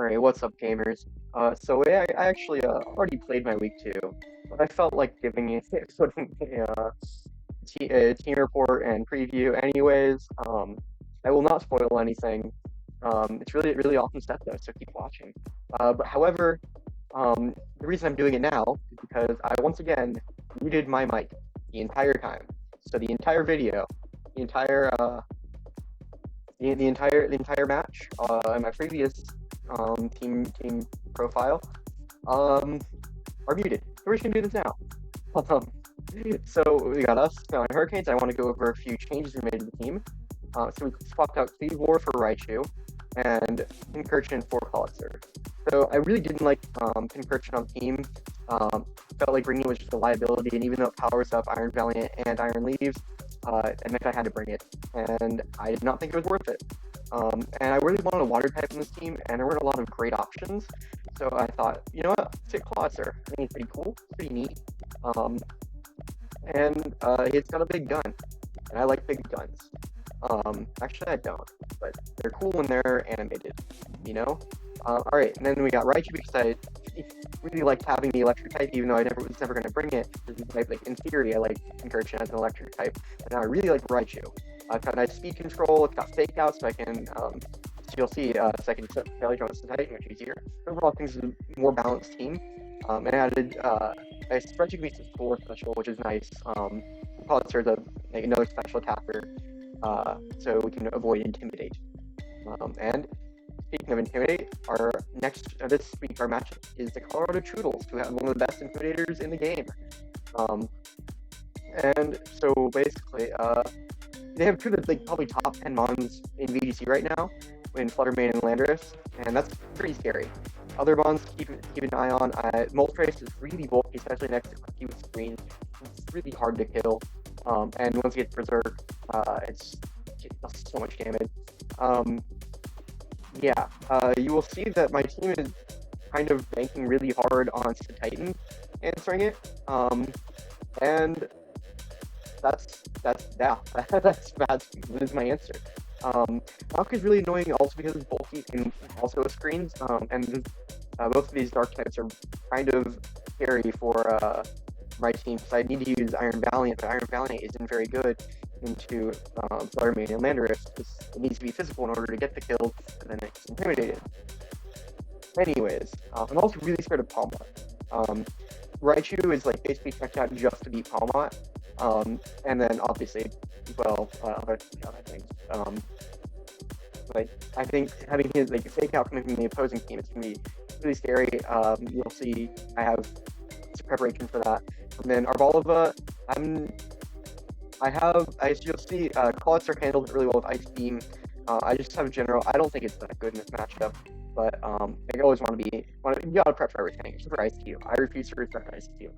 Alright, what's up, gamers? I actually already played my week two, but I felt like giving it putting a team report and preview anyways. I will not spoil anything. It's really awesome stuff though, so keep watching. But however, the reason I'm doing it now is because I once again muted my mic the entire time. So the entire video, the entire the entire match, in my previous team profile, um, are muted. So we're just gonna do this now. Um, so we got us on Hurricanes. I want to go over a few changes we made to the team. So we swapped out Cleve War for Raichu and Pincurchin for Collister. So I really didn't like Pincurchin on the team. Felt like bringing it was just a liability, and even though it powers up Iron Valiant and Iron Leaves, it meant I had to bring it, and I did not think it was worth it. And I really wanted a water type in this team, and there weren't a lot of great options. So I thought, you know what, let's get Clawitzer. I think it's pretty cool, it's pretty neat. It's got a big gun, and I like big guns. Actually I don't, but they're cool when they're animated, you know? Alright, and then we got Raichu because I really liked having the electric type, even though I was never going to bring it. Like, in theory, I like Pincurchin as an electric type, and I really like Raichu. It's got nice speed control, it's got fake out, so I can, so you'll see, so I can set failure joints to Titan, which is easier. Overall, things is a more balanced team. And added a Spreadsheet Beast 4 special, which is nice. Pulitzer is another special attacker, so we can avoid Intimidate. And speaking of Intimidate, this week our match is the Colorado Chewtles, who have one of the best Intimidators in the game. And so basically, they have two of the probably top 10 mons in VGC right now, in Fluttermane and Landorus, and that's pretty scary. Other mons to keep an eye on. Moltres is really bulky, especially next to Cookie with Screen. It's really hard to kill, and once it gets Berserk, it does so much damage. You will see that my team is kind of banking really hard on Titan answering it, and that is my answer. Malk is really annoying also because it's bulky and also with screens, and both of these dark types are kind of scary for my team, because I need to use Iron Valiant, but Iron Valiant isn't very good into Fluttermane and Landorus, because it needs to be physical in order to get the kills, and then it's intimidated. Anyways, I'm also really scared of Palmot. Raichu is like basically checked out just to beat Palmot, and then obviously, other things. I think having his fake out coming from the opposing team is gonna be really scary. You'll see I have some preparation for that. And then Arbalova, you'll see, Clawitzer handled it really well with Ice Beam. I just have a general, I don't think it's that good in this matchup, but I always you gotta prep for everything, except for Ice Cube. I refuse to respect Ice Cube.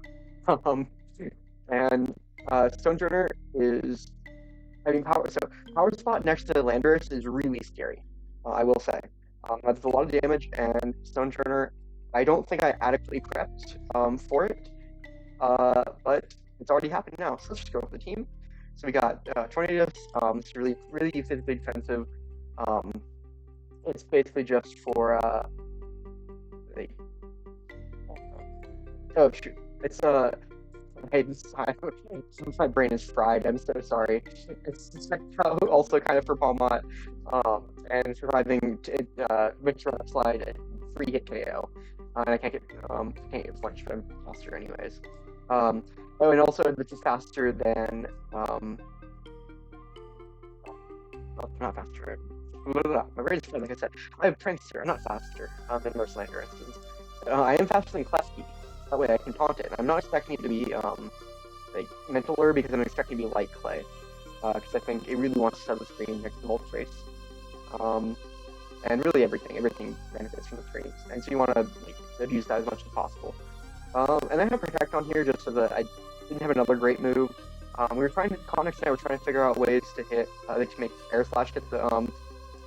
Stonejourner is, Power Spot next to Landorus is really scary, I will say. That's a lot of damage, and Stonejourner, I don't think I adequately prepped for it, but it's already happened now, so let's just go with the team. So we got Tornadoes, it's really physically defensive. It's basically just for, oh shoot, it's hey, since my brain is fried, I'm so sorry. It's also kind of for Palmot, and surviving mixed run slide and free hit KO. And I can't get flinched from faster anyways. And also this is faster than not faster. My brain is fried, like I said. I have Prankster, I'm not faster than most Landorus. I am faster than Klefki. That way I can taunt it. I'm not expecting it to be Mentaler, because I'm expecting it to be Light Clay, because I think it really wants to set the screen next to Moltres. And really everything benefits from the screens, and so you want to use that as much as possible. And I have Protect on here just so that I didn't have another great move. We were trying to, Connex and I were trying to figure out ways to hit, to make Air Slash hit the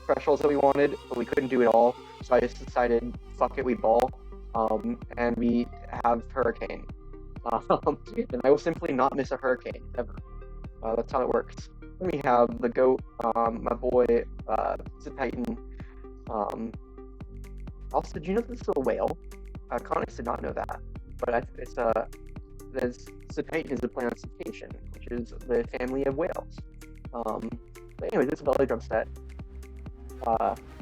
thresholds that we wanted, but we couldn't do it all, so I just decided, fuck it, we ball. And we have Hurricane. And I will simply not miss a Hurricane, ever. That's how it works. Then we have the GOAT, my boy, Titan. Also, did you know this is a whale? Conics did not know that, but it's this Cetacean is a plant cetacean, which is the family of whales. But anyway, this is a belly drum set.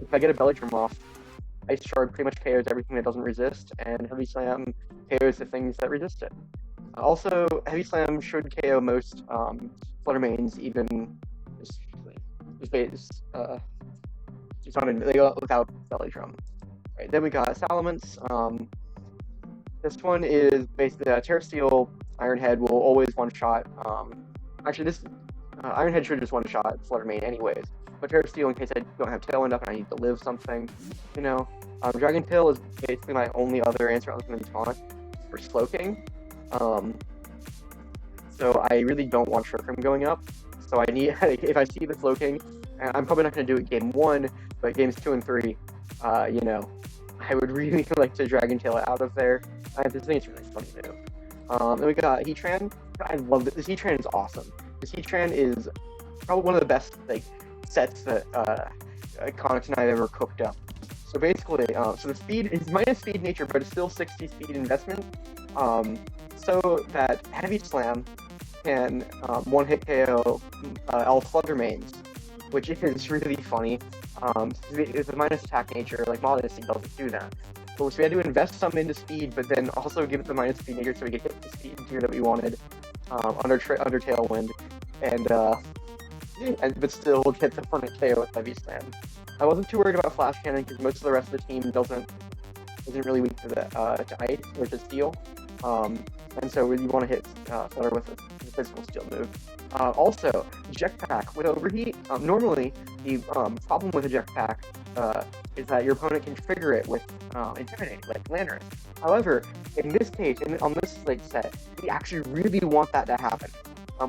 If I get a belly drum off, Ice Shard pretty much KOs everything that doesn't resist, and Heavy Slam KOs the things that resist it. Also, Heavy Slam should KO most Flutter Mains, even just they go without belly drum. Right, then we got Salamence. This one is basically Terra Steel. Iron Head will always one shot. Actually, this Iron Head should just one shot Flutter Main anyways. But Terra Steel, in case I don't have Tail enough and I need to live something, you know. Dragon Tail is basically my only other answer I was going to taunt for Slowking. So I really don't want Shurikrim going up. So I need, if I see the Slowking, and I'm probably not going to do it game 1, but games 2 and 3, you know, I would really like to Dragon Tail it out of there. I just think it's a really funny move. Then we got Heatran. I love this. This Heatran is awesome. This Heatran is probably one of the best sets that Conics and I have ever cooked up. So basically, so the speed is minus speed nature, but it's still 60 speed investment. So that Heavy Slam can one-hit KO all Flutter Mains, which is really funny. It's a minus attack nature, like Modesty doesn't do that. So we had to invest some into speed, but then also give it the minus speed nature so we could hit the speed tier that we wanted under Tailwind, but still get the front KO with Heavy Slam. I wasn't too worried about Flash Cannon because most of the rest of the team isn't really weak to ice or to steel, and so you want to hit Flutter with a physical steel move. Also, Jetpack with Overheat. Normally, the problem with a Jetpack is that your opponent can trigger it with Intimidate, like Landorus. However, in this case, on this set, we actually really want that to happen.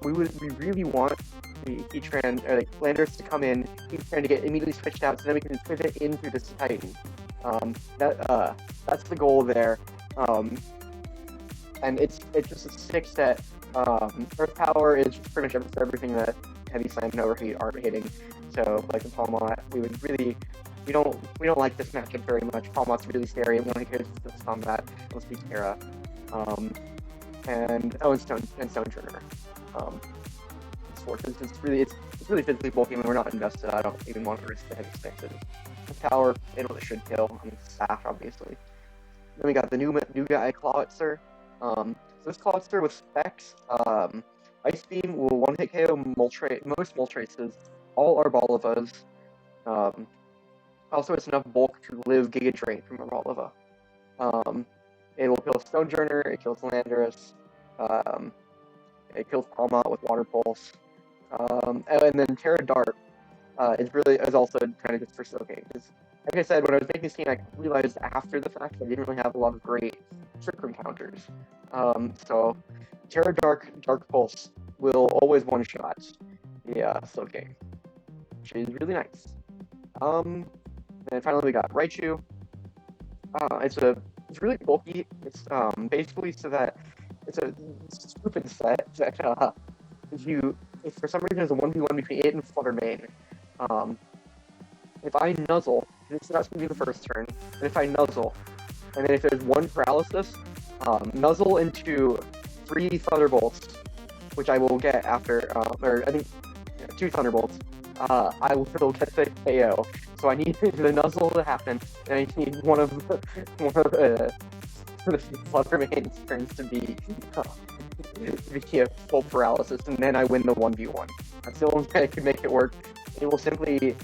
We really want the Heatran, or like Landorus to come in, Heatran to get immediately switched out, so then we can pivot into this Titan. That's the goal there. And it's just a sick set. Earth Power is pretty much everything that Heavy Slam and Overheat aren't hitting. So, like the Palmot, we don't like this matchup very much. Palmot's really scary. We only get this combat. Let's be Terra. And Stone Trigger. It's really physically bulky, and we're not invested. I don't even want to risk the heavy sticks. The power, it should kill. I mean, Sash, obviously. Then we got the new guy, Clawitzer. So this Clawitzer with specs, Ice Beam will one-hit KO most Moltres, all Arbalivas. Also, it's enough bulk to live Giga Drain from Arbaliva. It will kill Stonejourner, it kills Landorus, it kills Palmot with Water Pulse. And then Terra Dart is also kind of good for soaking. Like I said, when I was making this team, I realized after the fact I didn't really have a lot of great Trick Room counters. So Terra Dark Pulse will always one-shot the soaking, which is really nice. And finally we got Raichu. It's really bulky. It's basically so that it's a stupid set that if for some reason there's a 1v1 between it and Flutter Main, if I nuzzle, that's going to be the first turn, and if I nuzzle, and then if there's one paralysis, nuzzle into 3 Thunderbolts, which I will get after, or I think 2 Thunderbolts, I will get the KO. So I need the nuzzle to happen, and I need one of the Flutter Main's turns to be a full paralysis, and then I win the 1v1. That's the only way I can make it work. It will simply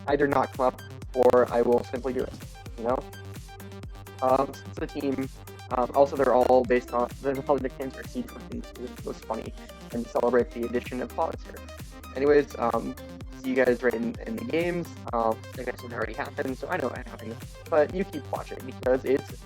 either not come up, or I will simply do it, you know? Since the team, also they're all based on, the nicknames are Seed Queens, which was funny, and to celebrate the addition of Clawitzer. Anyways, see you guys right in the games. I guess it already happened, so I know it happened, but you keep watching, because it's